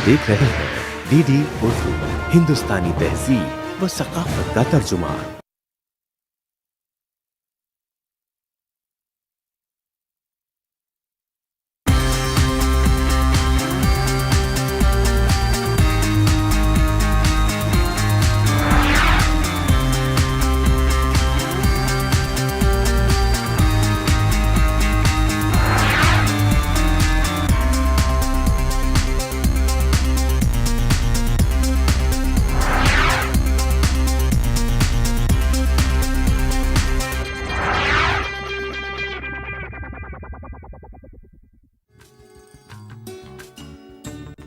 आप देख रहे हैं डीडी उर्दू, हिंदुस्तानी तहजीब व सकाफत का तर्जुमा।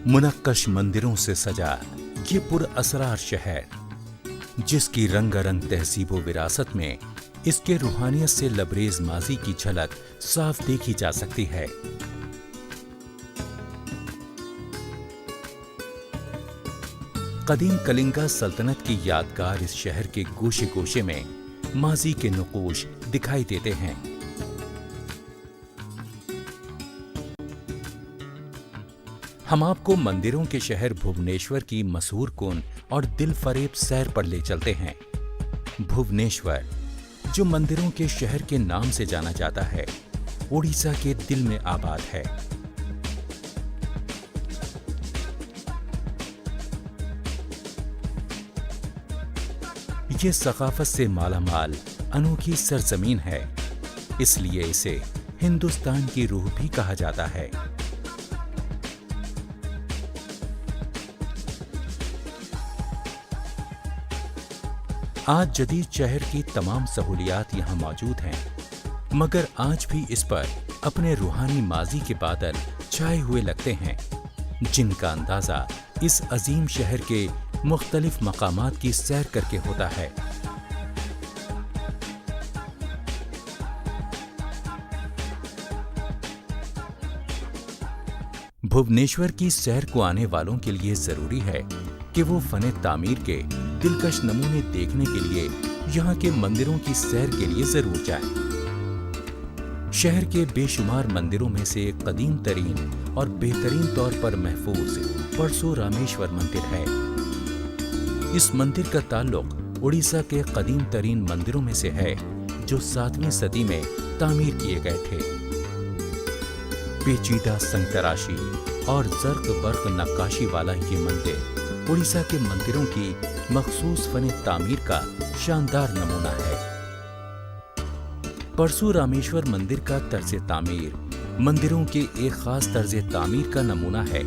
मुनक्कश मंदिरों से सजा ये पुरअसरार शहर, जिसकी रंगारंग तहजीबो विरासत में इसके रूहानियत से लबरेज माजी की झलक साफ देखी जा सकती है। कदीम कलिंगा सल्तनत की यादगार इस शहर के गोशे गोशे में माजी के नुकूश दिखाई देते हैं। हम आपको मंदिरों के शहर भुवनेश्वर की मशहूर कुन और दिल फरेब सैर पर ले चलते हैं। भुवनेश्वर, जो मंदिरों के शहर के नाम से जाना जाता है, ओडिशा के दिल में आबाद है। ये सकाफत से मालामाल अनोखी सरजमीन है, इसलिए इसे हिंदुस्तान की रूह भी कहा जाता है। आज जदीद शहर की तमाम सहूलियात यहाँ मौजूद हैं, मगर आज भी इस पर अपने रूहानी माजी के बादल छाए हुए लगते हैं, जिनका अंदाजा इस अजीम शहर के मुख्तलिफ मकामात की सैर करके होता है। भुवनेश्वर की सैर को आने वालों के लिए जरूरी है कि वो फने तामीर के दिलकश नमूने देखने के लिए यहाँ के मंदिरों की सैर के लिए जरूर जाएं। शहर के बेशुमार मंदिरों में से एक कदीम तरीन और बेहतरीन तौर पर महफूज परशुरामेश्वर मंदिर है। इस मंदिर का ताल्लुक उड़ीसा के कदीम तरीन मंदिरों में से है, जो 7वीं सदी में तामीर किए गए थे। पेचीदा संगतराशी और जर्क बर्क नक्काशी वाला ये मंदिर उड़ीसा के मंदिरों की मखसूस फने तामीर का शानदार नमूना है। परशुरामेश्वर मंदिर का तर्ज तामीर मंदिरों के एक खास तर्ज तामीर का नमूना है,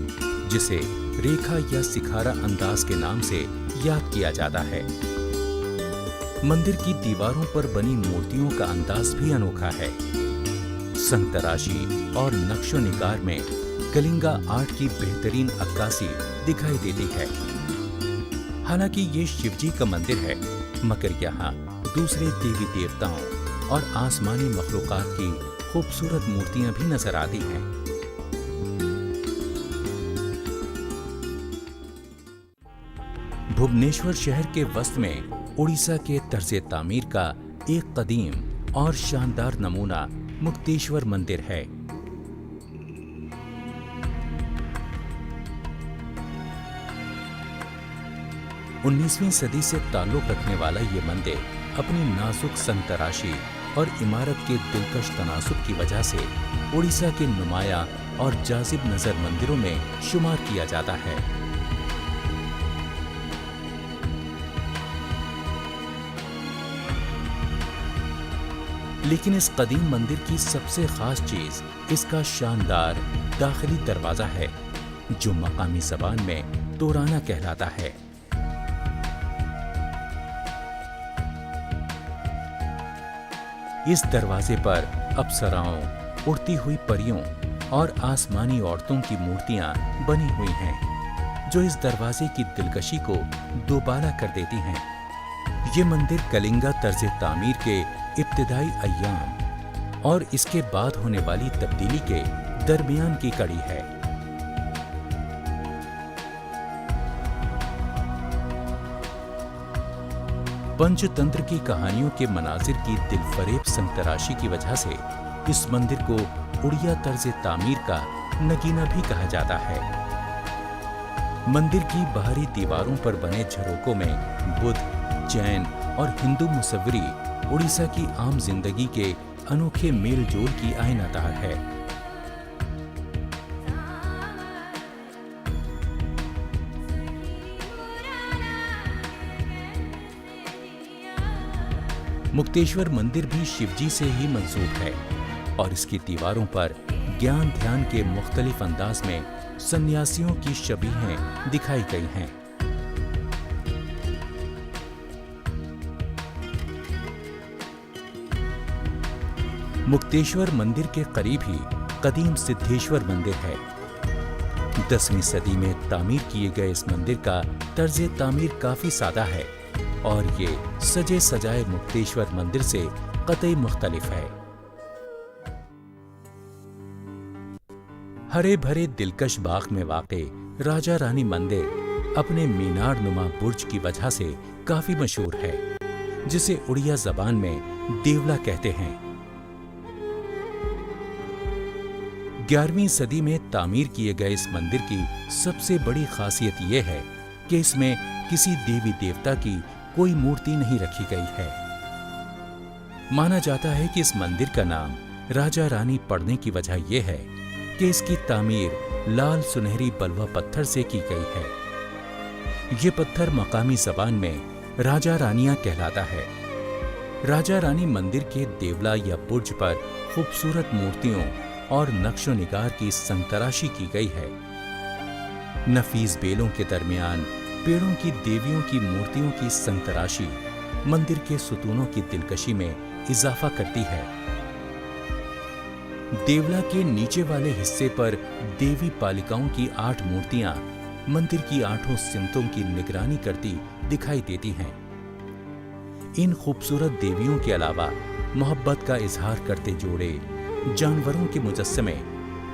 जिसे रेखा या सिखारा अंदाज के नाम से याद किया जाता है। मंदिर की दीवारों पर बनी मूर्तियों का अंदाज भी अनोखा है। संगतराशी और नक्शो निगार में कलिंगा आर्ट की बेहतरीन अक्कासी दिखाई देती है। हालांकि ये शिवजी का मंदिर है, मगर यहाँ दूसरे देवी देवताओं और आसमानी मखलूकात की खूबसूरत मूर्तियां भी नजर आती हैं। भुवनेश्वर शहर के वस्त में उड़ीसा के तर्ज तामीर का एक कदीम और शानदार नमूना मुक्तेश्वर मंदिर है। 19वीं सदी से ताल्लुक रखने वाला ये मंदिर अपनी नाजुक संगतराशी और इमारत के दिलकश तनासुब की वजह से उड़ीसा के नुमाया और जाजिब नजर मंदिरों में शुमार किया जाता है। लेकिन इस कदीम मंदिर की सबसे खास चीज इसका शानदार दाखिली दरवाजा है, जो मकामी ज़बान में तोराना कहलाता है। इस दरवाजे पर अप्सराओं, उड़ती हुई परियों और आसमानी औरतों की मूर्तियां बनी हुई हैं, जो इस दरवाजे की दिलकशी को दोबाला कर देती हैं। ये मंदिर कलिंगा तर्ज तामीर के इब्तिदाई अय्याम और इसके बाद होने वाली तब्दीली के दरमियान की कड़ी है। पंचतंत्र की कहानियों के मनाजिर की दिलफरेब संगतराशी की वजह से इस मंदिर को उड़िया तर्ज तामीर का नगीना भी कहा जाता है। मंदिर की बाहरी दीवारों पर बने झरोकों में बुद्ध, जैन और हिंदू मुसव्वरी उड़ीसा की आम जिंदगी के अनोखे मेल जोल की आईनादार है। मुक्तेश्वर मंदिर भी शिवजी से ही मंसूब है और इसकी दीवारों पर ज्ञान ध्यान के मुख्तलिफ अंदाज में सन्यासियों की शबीहें दिखाई गई हैं। मुक्तेश्वर मंदिर के करीब ही कदीम सिद्धेश्वर मंदिर है। 10वीं सदी में तामीर किए गए इस मंदिर का तर्ज तामीर काफी सादा है और ये सजे सजाए मुक्तेश्वर मंदिर से कतई मुख्तलिफ है। हरे भरे दिलकश बाग में वाक़े राजा रानी मंदिर अपने मीनार नुमा बुर्ज की वजह से काफी मशहूर है, जिसे उड़िया जबान में देवला कहते हैं। 11वीं सदी में तामीर किए गए इस मंदिर की सबसे बड़ी खासियत यह है कि इसमें किसी देवी देवता की कोई मूर्ति नहीं रखी गई है। माना जाता है कि इस मंदिर का नाम राजा रानी पड़ने की वजह यह है कि इसकी तामीर लाल सुनहरी बलुआ पत्थर से की गई है। ये पत्थर मकामी जबान में राजा रानियां कहलाता है। राजा रानी मंदिर के देवला या बुर्ज पर खूबसूरत मूर्तियों और नक्शो निगार की संतराशी की गई है। नफीस बेलों के दरमियान पेड़ों की देवियों की मूर्तियों की संतराशी मंदिर के सुतूनों की दिलकशी में इजाफा करती है। देवला के नीचे वाले हिस्से पर देवी पालिकाओं की 8 मूर्तियां मंदिर की 8 सिमतों की निगरानी करती दिखाई देती हैं। इन खूबसूरत देवियों के अलावा मोहब्बत का इजहार करते जोड़े, जानवरों के मुजस्समे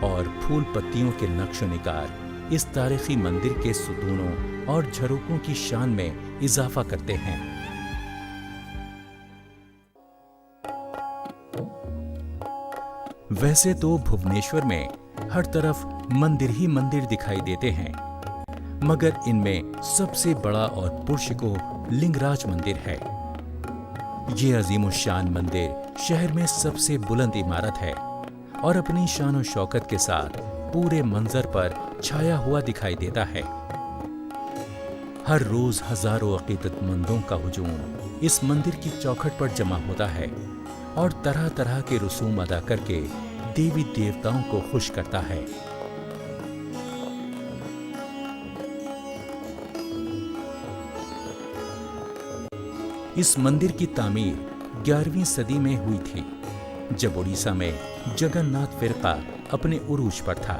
और फूल पत्तियों के नक्शो निगार इस तारीखी मंदिर के सुतूनों और झरोकों की शान में इजाफा करते हैं। वैसे तो भुवनेश्वर में हर तरफ मंदिर ही मंदिर दिखाई देते हैं, मगर इनमें सबसे बड़ा और पुरशिको लिंगराज मंदिर है। ये अजीमुशान मंदिर शहर में सबसे बुलंद इमारत है और अपनी शान और शौकत के साथ पूरे मंजर पर छाया हुआ दिखाई देता है। हर रोज हजारों अकीदतमंदों का हुजूम इस मंदिर की चौखट पर जमा होता है और तरह तरह के रसूम अदा करके देवी देवताओं को खुश करता है। इस मंदिर की तामीर 11वीं सदी में हुई थी, जब उड़ीसा में जगन्नाथ फिरका अपने उरूज पर था।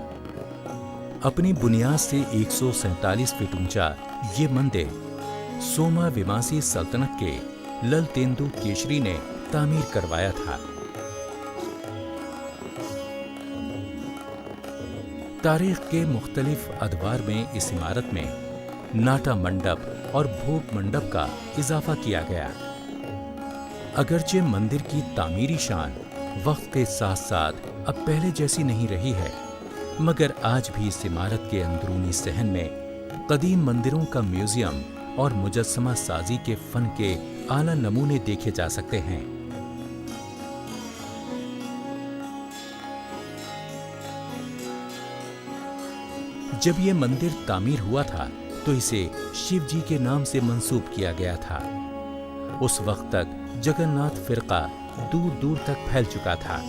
अपनी बुनियाद से 147 फीट ऊंचा ये मंदिर सोमा विमासी सल्तनत के ललतेंदु केशरी ने तामीर करवाया था। तारीख के मुख्तलिफ अदवार में इस इमारत में नाटा मंडप और भोग मंडप का इजाफा किया गया। अगरचे मंदिर की तामीरी शान वक्त के साथ साथ अब पहले जैसी नहीं रही है, मगर आज भी इस इमारत के अंदरूनी सहन में कदीम मंदिरों का म्यूजियम और मुजस्समा साजी के फन के आला नमूने देखे जा सकते हैं। जब ये मंदिर तामीर हुआ था तो इसे शिव जी के नाम से मंसूब किया गया था। उस वक्त तक जगन्नाथ फिरका दूर दूर तक फैल चुका था,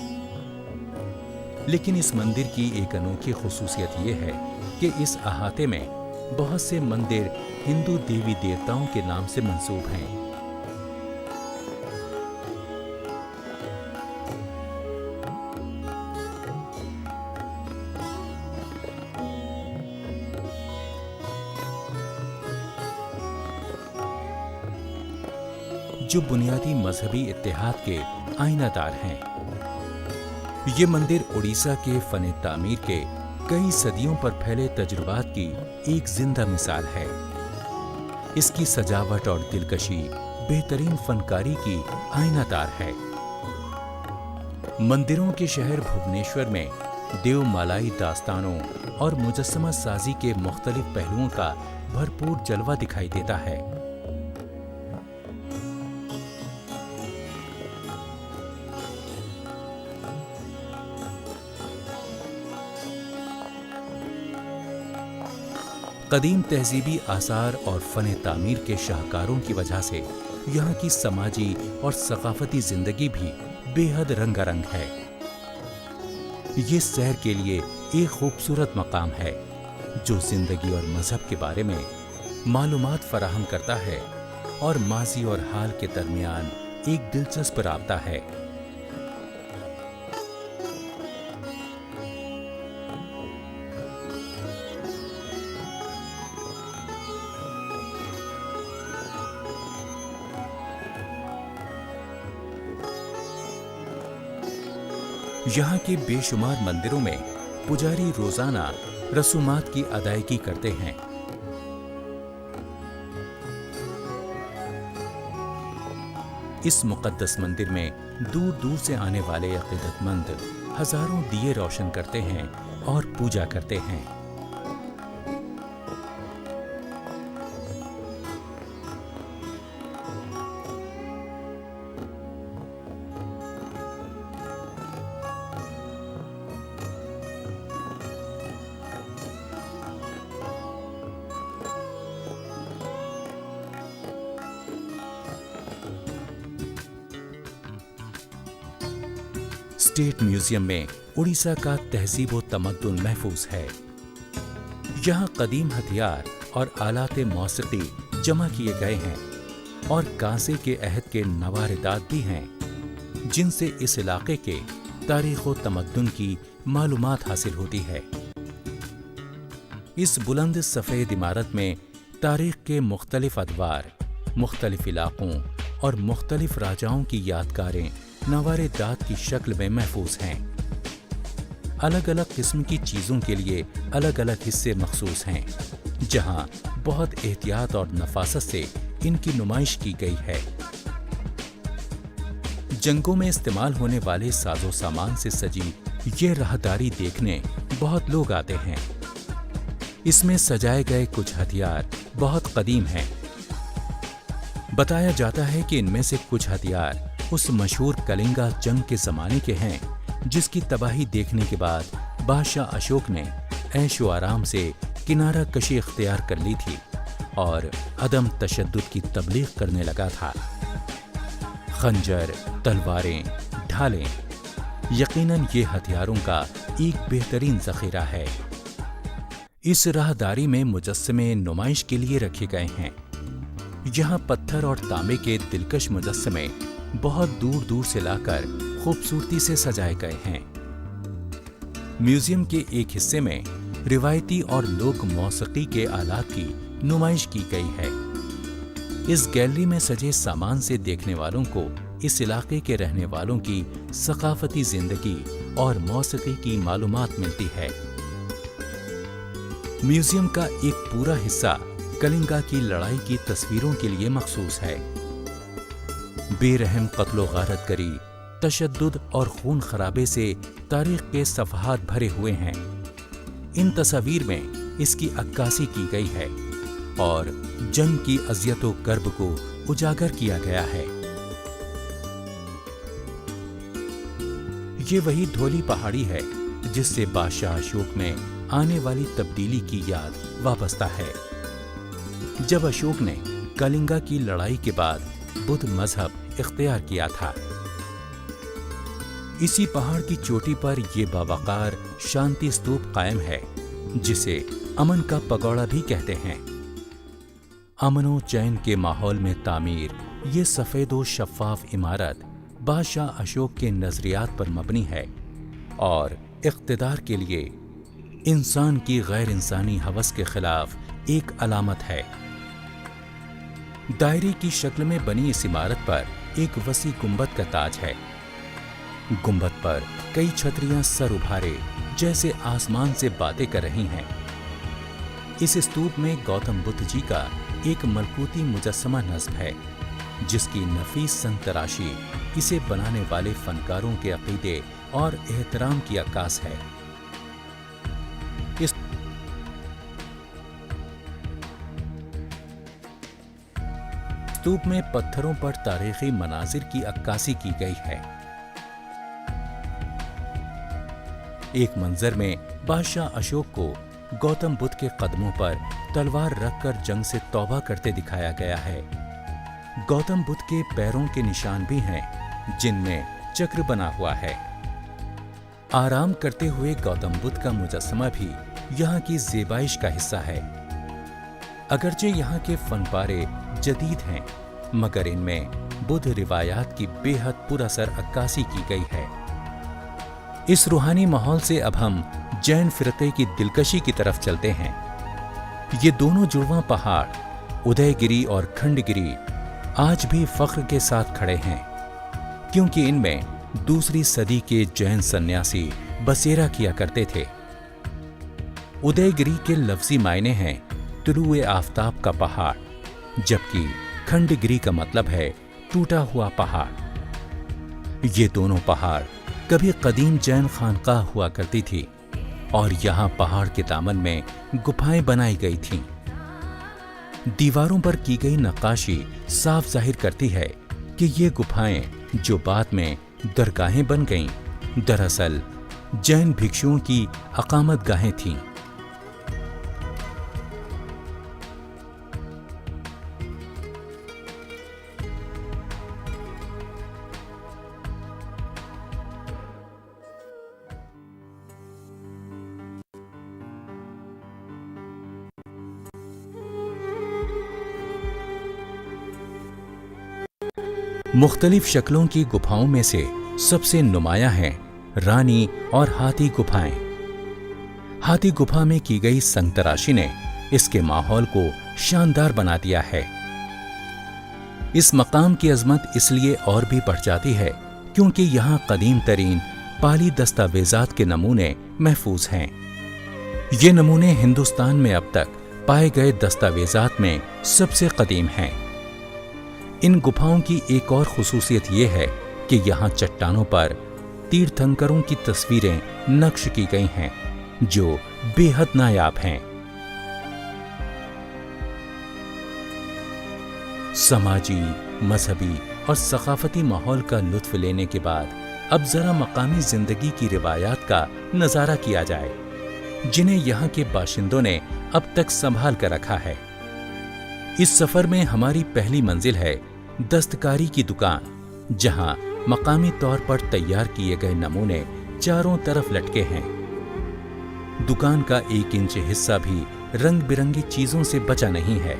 लेकिन इस मंदिर की एक अनोखी खुसूसियत यह है कि इस अहाते में बहुत से मंदिर हिंदू देवी देवताओं के नाम से मंसूब हैं। जो बुनियादी मजहबी इत्तेहाद के आईनादार हैं। ये मंदिर उड़ीसा के फन तामीर के कई सदियों पर फैले तजुर्बात की एक जिंदा मिसाल है। इसकी सजावट और दिलकशी बेहतरीन फनकारी की आईनादार है। मंदिरों के शहर भुवनेश्वर में देवमालाई दास्तानों और मुजस्समा साजी के मुख्तलिफ पहलुओं का भरपूर जलवा दिखाई देता है। कदीम तहजीबी आसार और फन तामीर के शाहकारों की वजह से यहाँ की समाजी और सकाफती जिंदगी भी बेहद रंगारंग है। ये सैर के लिए एक खूबसूरत मकाम है जो जिंदगी और मजहब के बारे में मालूमात फराहम करता है और माजी और हाल के दरमियान एक दिलचस्प राब्ता है। यहाँ के बेशुमार मंदिरों में पुजारी रोजाना रसूमात की अदायगी करते हैं। इस मुकद्दस मंदिर में दूर दूर से आने वाले अकीदतमंद हजारों दिए रोशन करते हैं और पूजा करते हैं। स्टेट म्यूजियम में उड़ीसा का तहजीब व तमद्दुन महफूज है। यहाँ कदीम हथियार और आलाते मौसीकी जमा किए गए हैं और कांसे के अहद के नवारिदात भी हैं, जिनसे इस इलाके के तारीख व तमद्दुन की मालूमात हासिल होती है। इस बुलंद सफेद इमारत में तारीख के मुख्तलिफ अदवार, मुख्तलिफ इलाकों और मुख्तलिफ राजाओं की यादगारें नवारिदात की शक्ल में महफूज हैं। अलग अलग किस्म की चीजों के लिए अलग अलग हिस्से मखसूस हैं, जहां बहुत एहतियात और नफासत से इनकी नुमाइश की गई है। जंगों में इस्तेमाल होने वाले साजो सामान से सजी ये राहदारी देखने बहुत लोग आते हैं। इसमें सजाए गए कुछ हथियार बहुत कदीम हैं। बताया जाता है कि इनमें से कुछ हथियार उस मशहूर कलिंगा जंग के जमाने के हैं, जिसकी तबाही देखने के बाद बादशाह अशोक ने ऐशो आराम से किनारा कशी इख्तियार कर ली थी और अदम तशद्दुद की तबलीग करने लगा था। खंजर, तलवारें, ढालें, यकीनन ये हथियारों का एक बेहतरीन जखीरा है। इस राहदारी में मुजस्समे नुमाइश के लिए रखे गए हैं। यहाँ पत्थर और तांबे के दिलकश मुजस्समे बहुत दूर दूर से लाकर खूबसूरती से सजाए गए हैं। म्यूजियम के एक हिस्से में रिवायती और लोक मौसीकी के आलात की नुमाइश की गई है। इस गैलरी में सजे सामान से देखने वालों को इस इलाके के रहने वालों की सकाफती जिंदगी और मौसीकी की मालूमात मिलती है। म्यूजियम का एक पूरा हिस्सा कलिंगा की लड़ाई की तस्वीरों के लिए मखसूस है। बेरहम कत्लो गारतगरी, तशद्दुद और खून खराबे से तारीख के सफ़हात भरे हुए हैं। इन तस्वीर में इसकी अक्कासी की गई है और जंग की अज़ियतो कर्ब को उजागर किया गया है। ये वही धौली पहाड़ी है जिससे बादशाह अशोक में आने वाली तब्दीली की याद वाबस्ता है। जब अशोक ने कलिंगा की लड़ाई के बाद बुद्ध मजहब इख्तियार किया था। इसी पहाड़ की चोटी पर यह बावकार शांति स्तूप कायम है, जिसे अमन का पगोड़ा भी कहते हैं। अमनो चैन के माहौल में तामीर ये सफेद व शफाफ इमारत बादशाह अशोक के नजरियात पर मबनी है और इख्तिदार के लिए इंसान की गैर इंसानी हवस के खिलाफ एक अलामत है। दायरे की शक्ल में बनी इस इमारत पर एक वसी गुंबद का ताज है। गुंबद पर कई छतरियां सर उभारे जैसे आसमान से बातें कर रही हैं। इस स्तूप में गौतम बुद्ध जी का एक मलकूती मुजस्समा नस्ब है, जिसकी नफीस संतराशी इसे बनाने वाले फनकारों के अकीदे और एहतराम की अक्कास है। इस स्तूप में पत्थरों पर तारीखी मनाजिर की अक्कासी की गई है। एक मंजर में बादशाह अशोक को गौतम बुद्ध के कदमों पर तलवार रखकर जंग से तौबा करते दिखाया गया है। गौतम बुद्ध के पैरों के निशान भी हैं, जिनमें चक्र बना हुआ है। आराम करते हुए गौतम बुद्ध का मुजस्समा भी यहाँ की ज़ेबाइश का हिस्सा है। अगरचे यहाँ के फनपारे जदीद हैं, मगर इनमें बुद्ध रिवायात की बेहद पुरअसर अक्कासी की गई है। इस रूहानी माहौल से अब हम जैन फिरके की दिलकशी की तरफ चलते हैं। ये दोनों जुड़वां पहाड़, उदयगिरी और खंडगिरी, आज भी फख्र के साथ खड़े हैं, क्योंकि इनमें दूसरी सदी के जैन सन्यासी बसेरा किया करते थे। उदयगिरी के लफ्जी मायने हैं तुलुए आफताब का पहाड़, जबकि खंडगिरी का मतलब है टूटा हुआ पहाड़। ये दोनों पहाड़ कभी कदीम जैन खानकाह हुआ करती थी और यहाँ पहाड़ के दामन में गुफाएं बनाई गई थीं। दीवारों पर की गई नक्काशी साफ जाहिर करती है कि ये गुफाएं, जो बाद में दरगाहें बन गईं, दरअसल जैन भिक्षुओं की अकामत गाहें थीं। मुख्तलिफ शक्लों की गुफाओं में से सबसे नुमाया हैं रानी और हाथी गुफाएं। हाथी गुफा में की गई संगतराशी ने इसके माहौल को शानदार बना दिया है। इस मकाम की अजमत इसलिए और भी बढ़ जाती है क्योंकि यहाँ कदीम तरीन पाली दस्तावेजात के नमूने महफूज हैं। ये नमूने हिंदुस्तान में अब तक पाए गए दस्तावेजात में सबसे कदीम हैं। इन गुफाओं की एक और खुसूसियत ये है कि यहाँ चट्टानों पर तीर्थंकरों की तस्वीरें नक्श की गई हैं, जो बेहद नायाब हैं। समाजी, मजहबी और सकाफती माहौल का लुत्फ लेने के बाद अब जरा मकामी जिंदगी की रिवायात का नजारा किया जाए, जिन्हें यहाँ के बाशिंदों ने अब तक संभाल कर रखा है। इस सफर में हमारी पहली मंजिल है दस्तकारी की दुकान, जहां मकामी तौर पर तैयार किए गए नमूने चारों तरफ लटके हैं। दुकान का 1 इंच हिस्सा भी रंग बिरंगी चीजों से बचा नहीं है।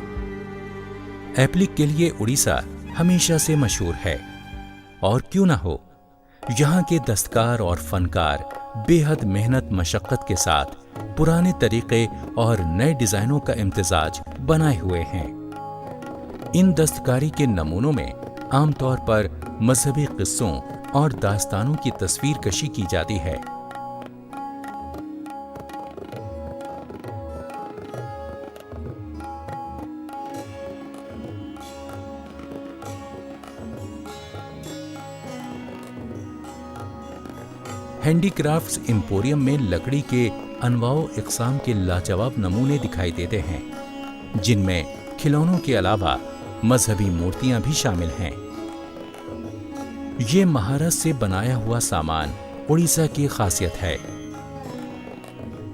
एप्लिक के लिए उड़ीसा हमेशा से मशहूर है, और क्यों ना हो, यहाँ के दस्तकार और फनकार बेहद मेहनत मशक्कत के साथ पुराने तरीके और नए डिजाइनों का इम्तिजाज बनाए हुए हैं। इन दस्तकारी के नमूनों में आमतौर पर मजहबी किस्सों और दास्तानों की तस्वीर कशी की जाती है। हैंडीक्राफ्ट्स एम्पोरियम में लकड़ी के अनवाओ इक़साम के लाजवाब नमूने दिखाई देते हैं, जिनमें खिलौनों के अलावा मजहबी मूर्तियां भी शामिल हैं। ये महारत से बनाया हुआ सामान उड़ीसा की खासियत है।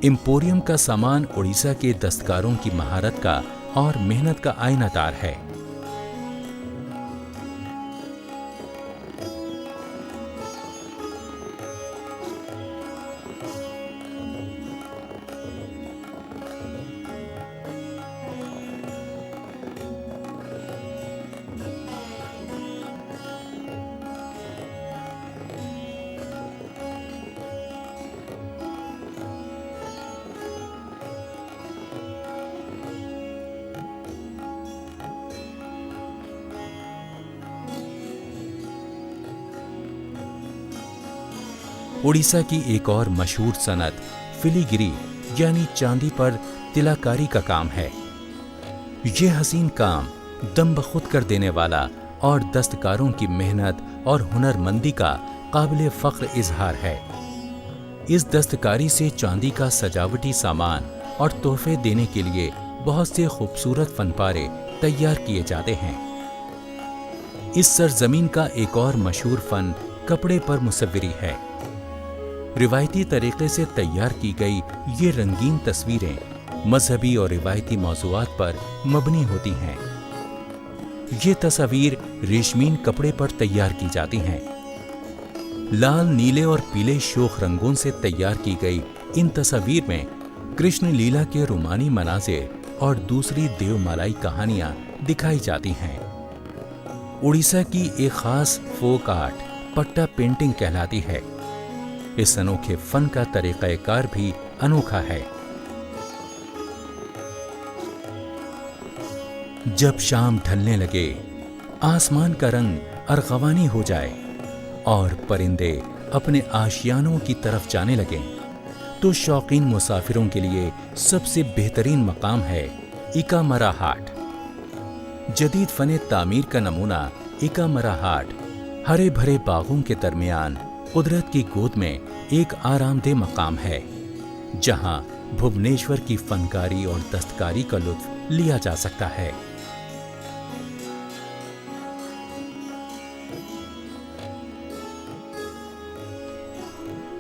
एम्पोरियम का सामान उड़ीसा के दस्तकारों की महारत का और मेहनत का आईनादार है। उड़ीसा की एक और मशहूर सनत फिलीगिरी यानी चांदी पर तिलाकारी का काम है। ये हसीन काम दम बखुद कर देने वाला और दस्तकारों की मेहनत और हुनरमंदी का काबिल फख्र इजहार है। इस दस्तकारी से चांदी का सजावटी सामान और तोहफे देने के लिए बहुत से खूबसूरत फनपारे तैयार किए जाते हैं। इस सरजमीन का एक और मशहूर फन कपड़े पर मुसव्विरी है। रिवायती तरीके से तैयार की गई ये रंगीन तस्वीरें मजहबी और रिवायती मौज़ूआत पर मबनी होती हैं। ये तस्वीर रेशमीन कपड़े पर तैयार की जाती हैं। लाल, नीले और पीले शोख रंगों से तैयार की गई इन तस्वीर में कृष्ण लीला के रोमानी मनाज़िर और दूसरी देवमालाई कहानियां दिखाई जाती हैं। उड़ीसा की एक खास फोक आर्ट पट्टा पेंटिंग कहलाती है। इस अनोखे फन का तरीक़ाकार भी अनोखा है। जब शाम ढलने लगे, आसमान का रंग अरगवानी हो जाए और परिंदे अपने आशियानों की तरफ जाने लगे, तो शौकीन मुसाफिरों के लिए सबसे बेहतरीन मकाम है इकामरा हाट। जदीद फने तामीर का नमूना इकामरा हाट हरे भरे बागों के दरमियान कुदरत की गोद में एक आरामदेह मकाम है, जहां भुवनेश्वर की फनकारी और दस्तकारी का लुत्फ लिया जा सकता है।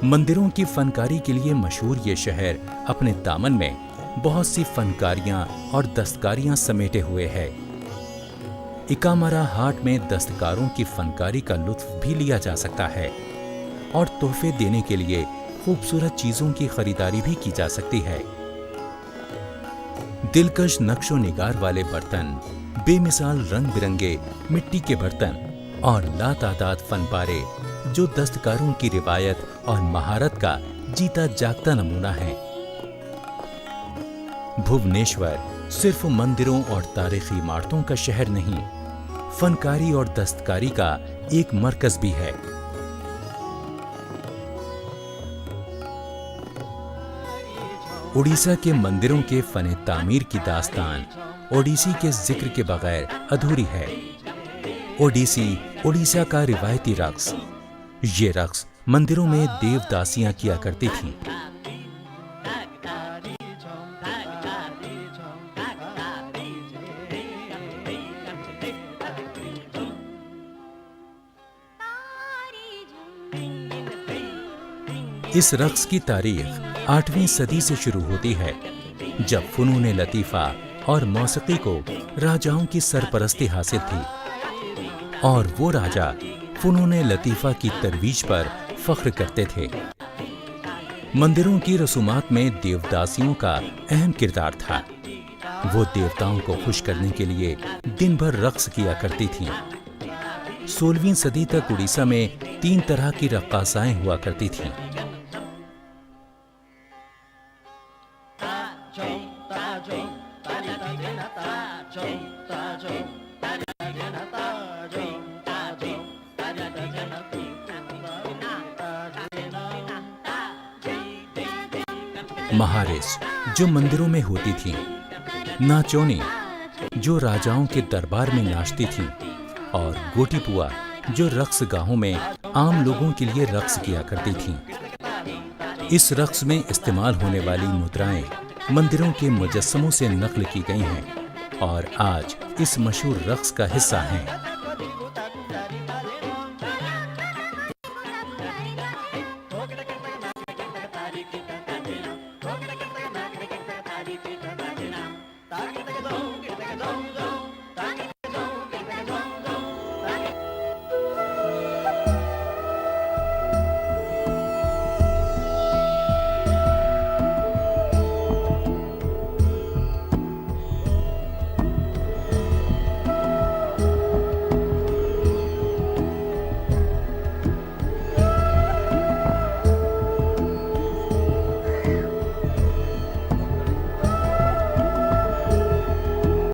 मंदिरों की फनकारी के लिए मशहूर ये शहर अपने दामन में बहुत सी फनकारियां और दस्तकारियां समेटे हुए है। इकामरा हाट में दस्तकारों की फनकारी का लुत्फ भी लिया जा सकता है और तोहफे देने के लिए खूबसूरत चीजों की खरीदारी भी की जा सकती है। दिलकश नक्शो निगार वाले बर्तन, बेमिसाल रंग बिरंगे मिट्टी के बर्तन और लातादाद फनपारे जो दस्तकारों की रिवायत और महारत का जीता जागता नमूना है। भुवनेश्वर सिर्फ मंदिरों और तारीखी इमारतों का शहर नहीं, फनकारी और दस्तकारी का एक मरकज भी है। उड़ीसा के मंदिरों के फने तामीर की दास्तान ओडिसी के जिक्र के बगैर अधूरी है। ओडिसी उड़ीसा का रिवायती रक्स। ये रक्स मंदिरों में देवदासियां किया करती थीं। इस रक्स की तारीख 8वीं सदी से शुरू होती है, जब फनून लतीफ़ा और मौसीकी को राजाओं की सरपरस्ती हासिल थी और वो राजा फनून लतीफ़ा की तरवीज पर फख्र करते थे। मंदिरों की रसूमात में देवदासियों का अहम किरदार था। वो देवताओं को खुश करने के लिए दिन भर रक्स किया करती थीं। 16वीं सदी तक उड़ीसा में 3 तरह की रक्कासाएं हुआ करती थीं। महारिस जो मंदिरों में होती थीं, नाचोनी जो राजाओं के दरबार में नाचती थीं और गोटीपुआ जो रक्स गाहों में आम लोगों के लिए रक्स किया करती थीं। इस रक्स में इस्तेमाल होने वाली मुद्राएं मंदिरों के मुजस्समों से नकल की गई हैं और आज इस मशहूर रक्स का हिस्सा हैं।